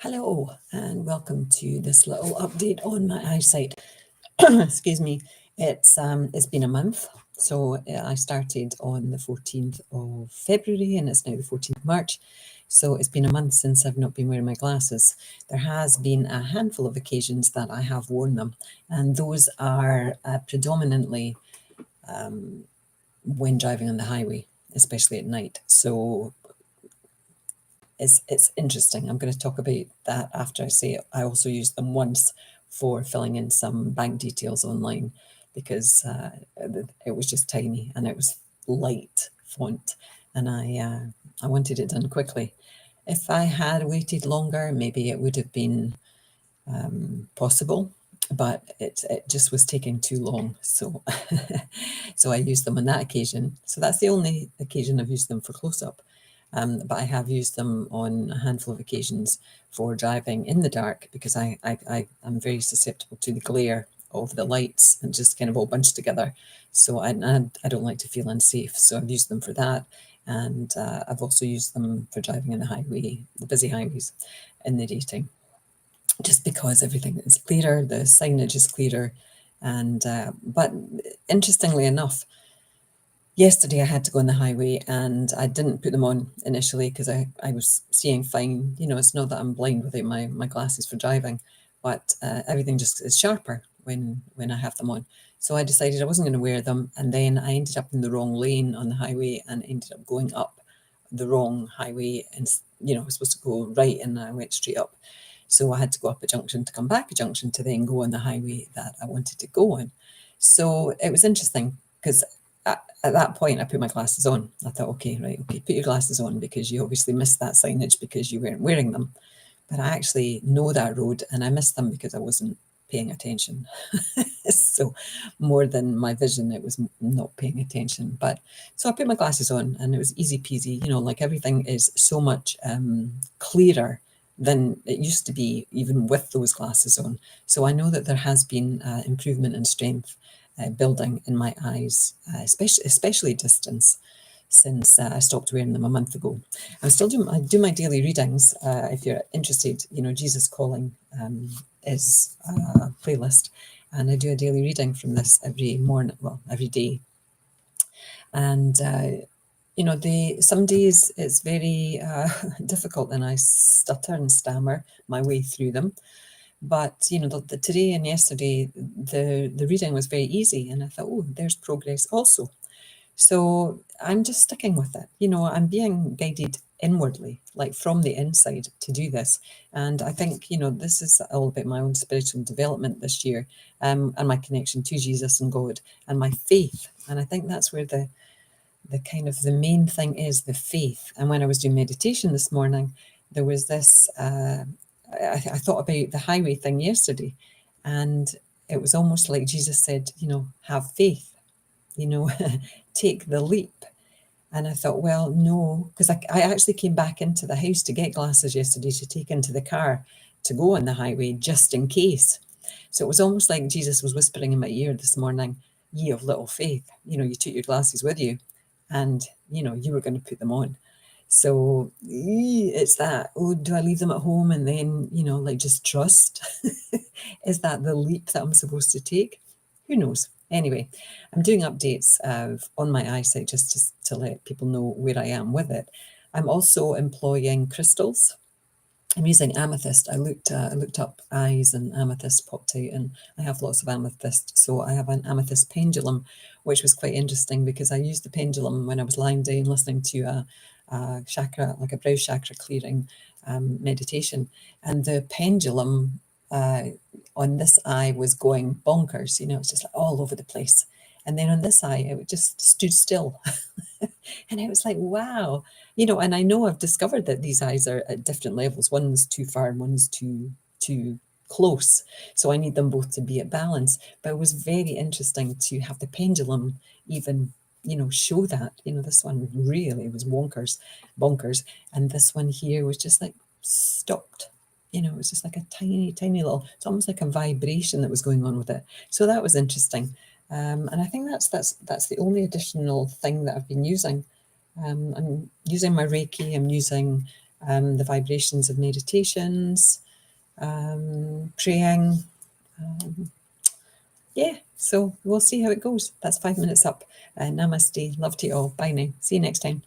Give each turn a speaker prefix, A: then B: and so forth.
A: Hello and welcome to this little update on my eyesight. Excuse me. It's been a month, so I started on the 14th of February and it's now the 14th of March. So it's been a month since I've not been wearing my glasses. There has been a handful of occasions that I have worn them, and those are predominantly when driving on the highway, especially at night. So it's interesting. I'm going to talk about that after I say it. I also used them once for filling in some bank details online because it was just tiny and it was light font, and I wanted it done quickly. If I had waited longer, maybe it would have been possible, but it just was taking too long. So so I used them on that occasion. So that's the only occasion I've used them for close-up. But I have used them on a handful of occasions for driving in the dark because I'm very susceptible to the glare of the lights and just kind of all bunched together. So I don't like to feel unsafe. So I've used them for that. And I've also used them for driving on the highway, the busy highways in the daytime, just because everything is clearer, the signage is clearer. And but interestingly enough, yesterday I had to go on the highway and I didn't put them on initially because I was seeing fine. You know, it's not that I'm blind without my glasses for driving, but everything just is sharper when I have them on. So I decided I wasn't going to wear them, and then I ended up in the wrong lane on the highway and ended up going up the wrong highway, and I was supposed to go right and I went straight up. So I had to go up a junction to come back a junction to then go on the highway that I wanted to go on. So it was interesting because at that point I put my glasses on. I thought, okay, put your glasses on because you obviously missed that signage because you weren't wearing them. But I actually know that road and I missed them because I wasn't paying attention. So more than my vision, it was not paying attention. But so I put my glasses on and it was easy peasy. Like everything is so much clearer than it used to be, even with those glasses on. So I know that there has been improvement in strength building in my eyes, especially distance, since I stopped wearing them a month ago. I do my daily readings. If you're interested, Jesus Calling is a playlist, and I do a daily reading from this every morning, well, every day. And some days it's very difficult, and I stutter and stammer my way through them. But today and yesterday, the reading was very easy, and I thought, oh, there's progress also. So I'm just sticking with it. I'm being guided inwardly, like from the inside, to do this. And I think, this is all about my own spiritual development this year, and my connection to Jesus and God and my faith. And I think that's where the kind of the main thing is, the faith. And when I was doing meditation this morning, there was this, I thought about the highway thing yesterday, and it was almost like Jesus said, have faith, take the leap. And I thought, well, no, because I actually came back into the house to get glasses yesterday to take into the car to go on the highway just in case. So it was almost like Jesus was whispering in my ear this morning, ye of little faith, you took your glasses with you and, you were going to put them on. So it's that, oh, do I leave them at home and then, just trust? Is that the leap that I'm supposed to take? Who knows? Anyway, I'm doing updates on my eyesight just to let people know where I am with it. I'm also employing crystals. I'm using amethyst. I looked up eyes and amethyst popped out, and I have lots of amethyst. So I have an amethyst pendulum, which was quite interesting because I used the pendulum when I was lying down listening to a chakra, like a brow chakra clearing meditation, and the pendulum on this eye was going bonkers. It's just like all over the place. And then on this eye, it just stood still. And I was like, wow, and I know I've discovered that these eyes are at different levels. One's too far and one's too close. So I need them both to be at balance. But it was very interesting to have the pendulum even, show that, this one really was bonkers. And this one here was just like stopped. It was just like a tiny, tiny little, it's almost like a vibration that was going on with it. So that was interesting. And I think that's the only additional thing that I've been using. I'm using my Reiki. I'm using the vibrations of meditations, praying. Yeah, so we'll see how it goes. That's 5 minutes up. Namaste. Love to you all. Bye now. See you next time.